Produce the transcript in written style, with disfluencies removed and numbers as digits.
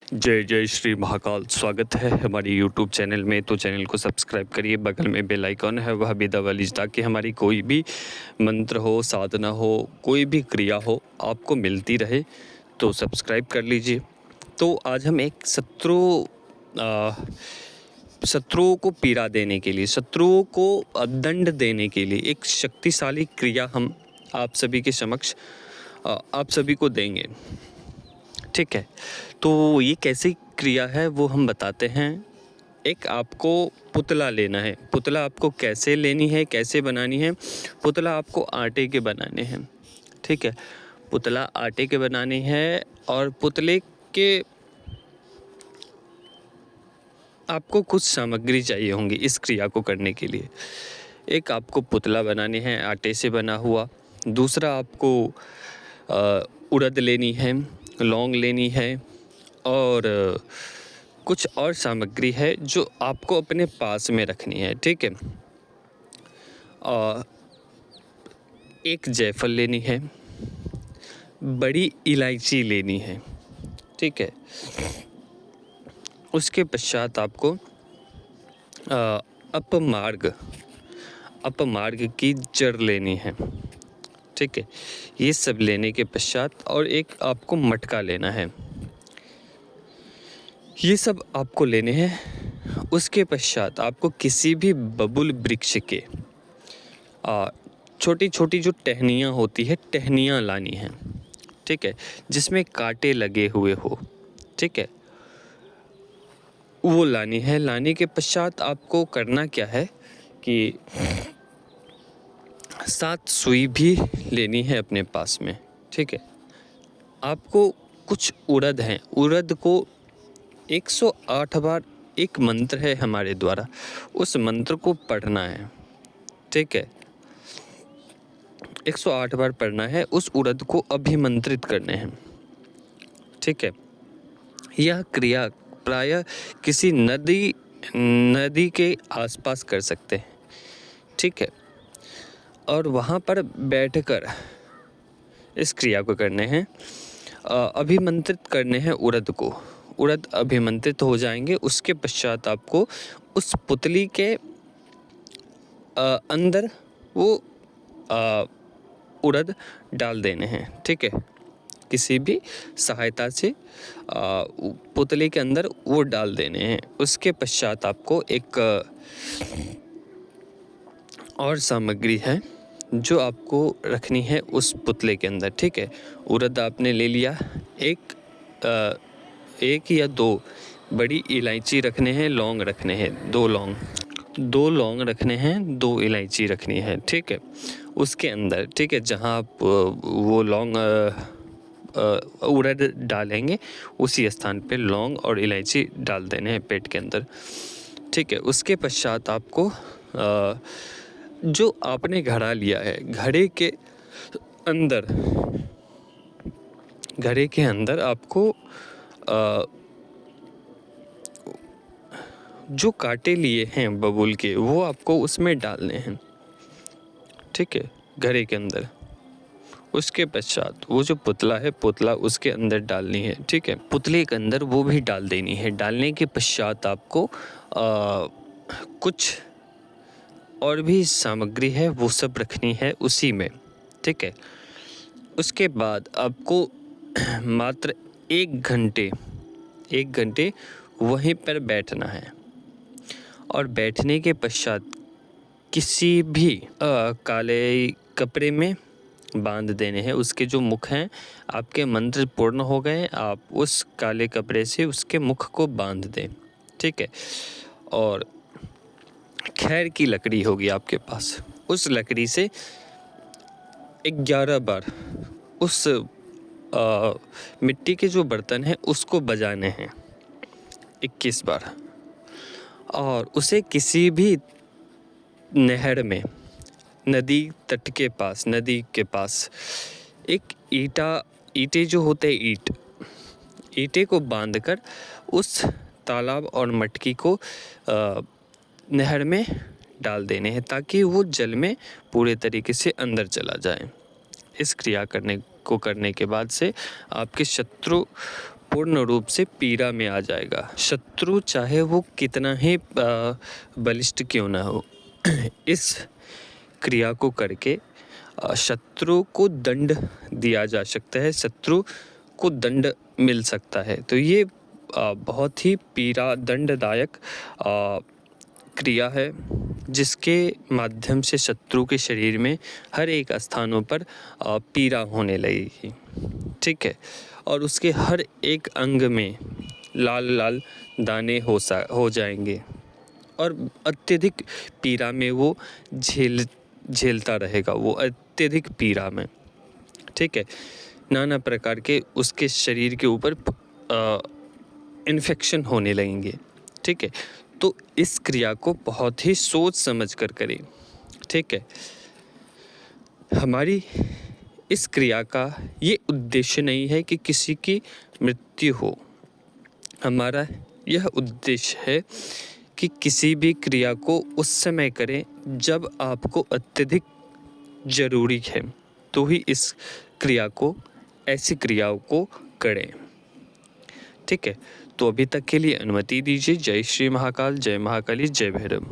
जय जय श्री महाकाल। स्वागत है हमारी यूट्यूब चैनल में। तो चैनल को सब्सक्राइब करिए, बगल में बेल आइकॉन है वह भी दबा लीजिए ताकि हमारी कोई भी मंत्र हो, साधना हो, कोई भी क्रिया हो आपको मिलती रहे। तो सब्सक्राइब कर लीजिए। तो आज हम एक शत्रुओं को पीड़ा देने के लिए, शत्रुओं को दंड देने के लिए एक शक्तिशाली क्रिया हम आप सभी के समक्ष आप सभी को देंगे। ठीक है, तो ये कैसी क्रिया है वो हम बताते हैं। एक आपको पुतला लेना है। पुतला आपको कैसे लेनी है, कैसे बनानी है? पुतला आपको आटे के बनाने हैं। ठीक है, पुतला आटे के बनानी है और पुतले के आपको कुछ सामग्री चाहिए होंगी इस क्रिया को करने के लिए। एक आपको पुतला बनानी है आटे से बना हुआ। दूसरा आपको उड़द लेनी है, लौंग लेनी है और कुछ और सामग्री है जो आपको अपने पास में रखनी है। ठीक है, एक जायफल लेनी है, बड़ी इलायची लेनी है। ठीक है, उसके पश्चात आपको अपमार्ग की जड़ लेनी है। ठीक है, ये सब लेने के पश्चात और एक आपको मटका लेना है। ये सब आपको लेने हैं। उसके पश्चात आपको किसी भी बबुल वृक्ष के छोटी छोटी जो टहनियाँ होती है, टहनियाँ लानी हैं। ठीक है, जिसमें कांटे लगे हुए हो। ठीक है, वो लानी है। लाने के पश्चात आपको करना क्या है कि 7 सुई भी लेनी है अपने पास में। ठीक है, आपको कुछ उड़द हैं, उड़द को 108 बार, एक मंत्र है हमारे द्वारा, उस मंत्र को पढ़ना है। ठीक है, 108 बार पढ़ना है, उस उड़द को अभिमंत्रित करने हैं। ठीक है, यह क्रिया प्रायः किसी नदी के आसपास कर सकते हैं। ठीक है, और वहाँ पर बैठकर इस क्रिया को करने हैं। अभिमंत्रित करने हैं उड़द को। उड़द अभिमंत्रित हो जाएंगे, उसके पश्चात आपको उस पुतली के अंदर वो उड़द डाल देने हैं। ठीक है, किसी भी सहायता से पुतले के अंदर वो डाल देने हैं। उसके पश्चात आपको एक और सामग्री है जो आपको रखनी है उस पुतले के अंदर। ठीक है, उड़द आपने ले लिया, एक या 2 बड़ी इलायची रखने हैं, लौंग रखने हैं, 2 लौंग रखने हैं, 2 इलायची रखनी है। ठीक है, उसके अंदर, ठीक है, जहाँ आप वो लौंग उड़द डालेंगे उसी स्थान पे लौंग और इलायची डाल देने हैं पेट के अंदर। ठीक है, उसके पश्चात आपको जो आपने घड़ा लिया है, घड़े के अंदर आपको जो कांटे लिए हैं बबूल के, वो आपको उसमें डालने हैं। ठीक है, घड़े के अंदर। उसके पश्चात वो जो पुतला है, पुतला उसके अंदर डालनी है। ठीक है, पुतले के अंदर वो भी डाल देनी है। डालने के पश्चात आपको कुछ और भी सामग्री है वो सब रखनी है उसी में। ठीक है, उसके बाद आपको मात्र 1 घंटे वहीं पर बैठना है और बैठने के पश्चात किसी भी काले कपड़े में बांध देने हैं। उसके जो मुख हैं, आपके मंत्र पूर्ण हो गए, आप उस काले कपड़े से उसके मुख को बांध दें। ठीक है, और खैर की लकड़ी होगी आपके पास, उस लकड़ी से 11 बार उस मिट्टी के जो बर्तन हैं उसको बजाने हैं 21 बार। और उसे किसी भी नहर में, नदी तट के पास, नदी के पास एक ईंटे जो होते हैं, ईंटे को बांधकर उस तालाब और मटकी को नहर में डाल देने हैं ताकि वो जल में पूरे तरीके से अंदर चला जाए। इस क्रिया करने के बाद से आपके शत्रु पूर्ण रूप से पीड़ा में आ जाएगा। शत्रु चाहे वो कितना ही बलिष्ठ क्यों ना हो, इस क्रिया को करके शत्रु को दंड दिया जा सकता है, शत्रु को दंड मिल सकता है। तो ये बहुत ही पीड़ा दंडदायक क्रिया है, जिसके माध्यम से शत्रु के शरीर में हर एक स्थानों पर पीड़ा होने लगेगी, ठीक है। और उसके हर एक अंग में लाल लाल दाने हो जाएंगे और अत्यधिक पीड़ा में वो झेलता रहेगा, वो अत्यधिक पीड़ा में, ठीक है। नाना प्रकार के उसके शरीर के ऊपर इन्फेक्शन होने लगेंगे, ठीक है। तो इस क्रिया को बहुत ही सोच समझ कर करें, ठीक है। हमारी इस क्रिया का ये उद्देश्य नहीं है कि किसी की मृत्यु हो, हमारा यह उद्देश्य है कि किसी भी क्रिया को उस समय करें जब आपको अत्यधिक ज़रूरी है, तो ही इस क्रिया को, ऐसी क्रियाओं को करें, ठीक है। तो अभी तक के लिए अनुमति दीजिए। जय श्री महाकाल, जय महाकाली, जय भैरव।